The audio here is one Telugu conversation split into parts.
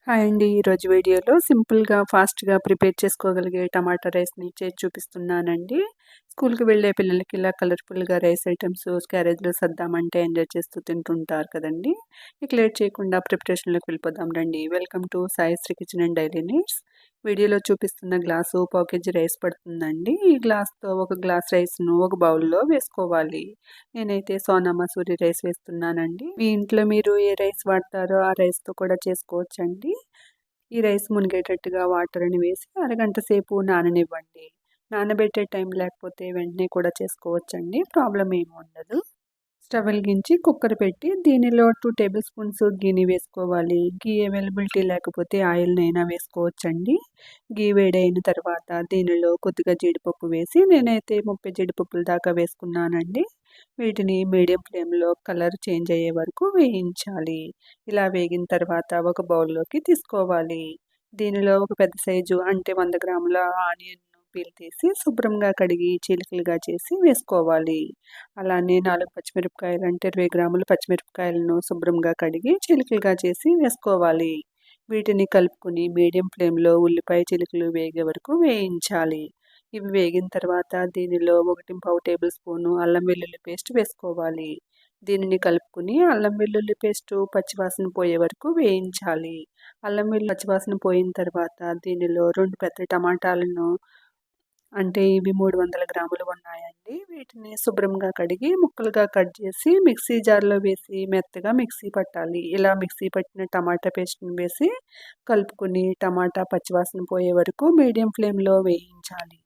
హాయ్ అండి. ఈరోజు వీడియోలో సింపుల్‌గా, ఫాస్ట్‌గా ప్రిపేర్ చేసుకోగలిగే టమాటా రైస్‌ని చేసి చూపిస్తున్నానండి. స్కూల్‌కి వెళ్ళే పిల్లలకి ఇలా కలర్‌ఫుల్‌గా రైస్ ఐటెమ్స్ క్యారేజ్‌లో సర్దామంటే ఎంజాయ్ చేస్తూ తింటుంటారు కదండీ! ఇక లేట్ చేయకుండా ప్రిపరేషన్‌లోకి వెళ్ళిపోదాం రండి. Welcome to Saisri kitchen and daily needs. వీడియోలో చూపిస్తున్న గ్లాసు పావు కేజీ రైస్ పడుతుందండి. ఈ గ్లాస్‌తో ఒక గ్లాస్ రైస్‌ను ఒక బౌల్‌లో వేసుకోవాలి. నేనైతే సోనా మసూరి రైస్ వేస్తున్నానండి. మీ ఇంట్లో మీరు ఏ రైస్ వాడతారో ఆ రైస్‌తో కూడా చేసుకోవచ్చండి. ఈ రైస్ మునిగేటట్టుగా వాటర్‌ని వేసి అరగంట సేపు నాననివ్వండి. నానబెట్టే టైం లేకపోతే వెంటనే కూడా చేసుకోవచ్చండి. ప్రాబ్లమ్ ఏమి ఉండదు. స్టవ్ వెలిగించి కుక్కర్ పెట్టి దీనిలో 2 టేబుల్ స్పూన్స్ గీని వేసుకోవాలి. గీ అవైలబిలిటీ లేకపోతే ఆయిల్‌నైనా వేసుకోవచ్చండి. గీ వేడైన తర్వాత దీనిలో కొద్దిగా జీడిపప్పు వేసి నేనైతే 30 జీడిపప్పుల దాకా వేసుకున్నానండి. వీటిని మీడియం ఫ్లేమ్‌లో కలర్ చేంజ్ అయ్యే వరకు వేయించాలి. ఇలా వేగిన తర్వాత ఒక బౌల్‌లోకి తీసుకోవాలి. దీనిలో ఒక పెద్ద సైజు అంటే 100 గ్రాముల ఆనియన్ పీల్ తీసి శుభ్రంగా కడిగి చీలికలుగా చేసి వేసుకోవాలి. అలానే 4 పచ్చిమిరపకాయలు అంటే 20 గ్రాముల పచ్చిమిరపకాయలను శుభ్రంగా కడిగి చిలుకలుగా చేసి వేసుకోవాలి. వీటిని కలుపుకొని మీడియం ఫ్లేమ్‌లో ఉల్లిపాయ చిలుకలు వేగే వరకు వేయించాలి. ఇవి వేగిన తర్వాత దీనిలో 1 టేబుల్ స్పూను అల్లం వెల్లుల్లి పేస్ట్ వేసుకోవాలి. దీనిని కలుపుకొని అల్లం వెల్లుల్లి పేస్టు పచ్చివాసన పోయే వరకు వేయించాలి. అల్లం వెల్లుల్లి పచ్చివాసన పోయిన తర్వాత దీనిలో 2 పెద్ద టమాటాలను అంటే ఇవి 300 గ్రాములు ఉన్నాయండి. వీటిని శుభ్రంగా కడిగి ముక్కలుగా కట్ చేసి మిక్సీ జార్‌లో వేసి మెత్తగా మిక్సీ పట్టాలి. ఇలా మిక్సీ పట్టిన టమాటా పేస్ట్‌ని వేసి కలుపుకొని టమాటా పచ్చివాసన పోయే వరకు మీడియం ఫ్లేమ్‌లో వేయించాలి.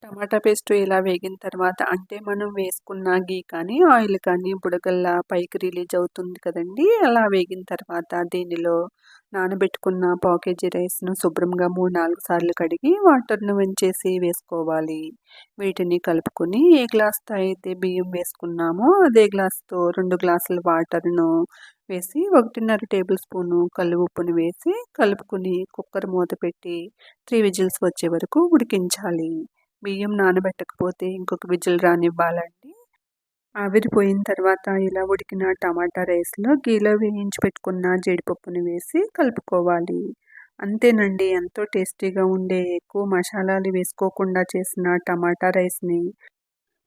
టమాటా పేస్ట్ ఇలా వేగిన తర్వాత అంటే మనం వేసుకున్న గీ కానీ, ఆయిల్ కానీ బుడగల్లా పైకి రిలీజ్ అవుతుంది కదండీ! అలా వేగిన తర్వాత దీనిలో నానబెట్టుకున్న పావు కేజీ రైస్‌ను శుభ్రంగా 3, 4 సార్లు కడిగి వాటర్‌ను వంచేసి వేసుకోవాలి. వీటిని కలుపుకొని ఏ గ్లాస్‌తో అయితే బియ్యం వేసుకున్నామో అదే గ్లాస్‌తో 2 గ్లాసుల వాటర్‌ను వేసి 1½ టేబుల్ స్పూను కల్లు ఉప్పును వేసి కలుపుకొని కుక్కర్ మూత పెట్టి 3 విజిల్స్ వచ్చే వరకు ఉడికించాలి. బియ్యం నానబెట్టకపోతే ఇంకొక విజిల్ రానివ్వాలండి. ఆవిరిపోయిన తర్వాత ఇలా ఉడికిన టమాటా రైస్‌లో గీలో వేయించి పెట్టుకున్న జీడిపప్పుని వేసి కలుపుకోవాలి. అంతేనండి, ఎంతో టేస్టీగా ఉండే ఎక్కువ మసాలాలు వేసుకోకుండా చేసిన టమాటా రైస్‌ని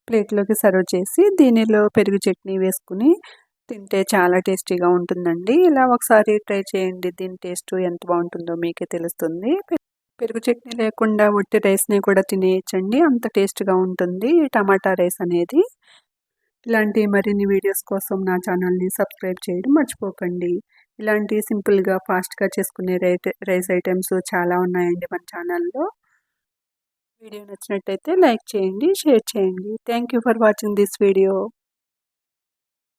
ప్లేట్‌లోకి సర్వ్ చేసి దీనిలో పెరుగు చట్నీ వేసుకొని తింటే చాలా టేస్టీగా ఉంటుందండి. ఇలా ఒకసారి ట్రై చేయండి. దీని టేస్టు ఎంత బావుంటుందో మీకే తెలుస్తుంది. పెరుగు చట్నీ లేకుండా ఉట్టి రైస్‌ని కూడా తినేయొచ్చండి. అంత టేస్ట్‌గా ఉంటుంది ఈ టమాటా రైస్ అనేది. ఇలాంటి మరిన్ని వీడియోస్ కోసం నా ఛానల్‌ని సబ్స్క్రైబ్ చేయడం మర్చిపోకండి. ఇలాంటి సింపుల్‌గా, ఫాస్ట్‌గా చేసుకునే రైస్ ఐటెమ్స్ చాలా ఉన్నాయండి మన ఛానల్‌లో. వీడియో నచ్చినట్టయితే లైక్ చేయండి, షేర్ చేయండి. Thank you for watching this video.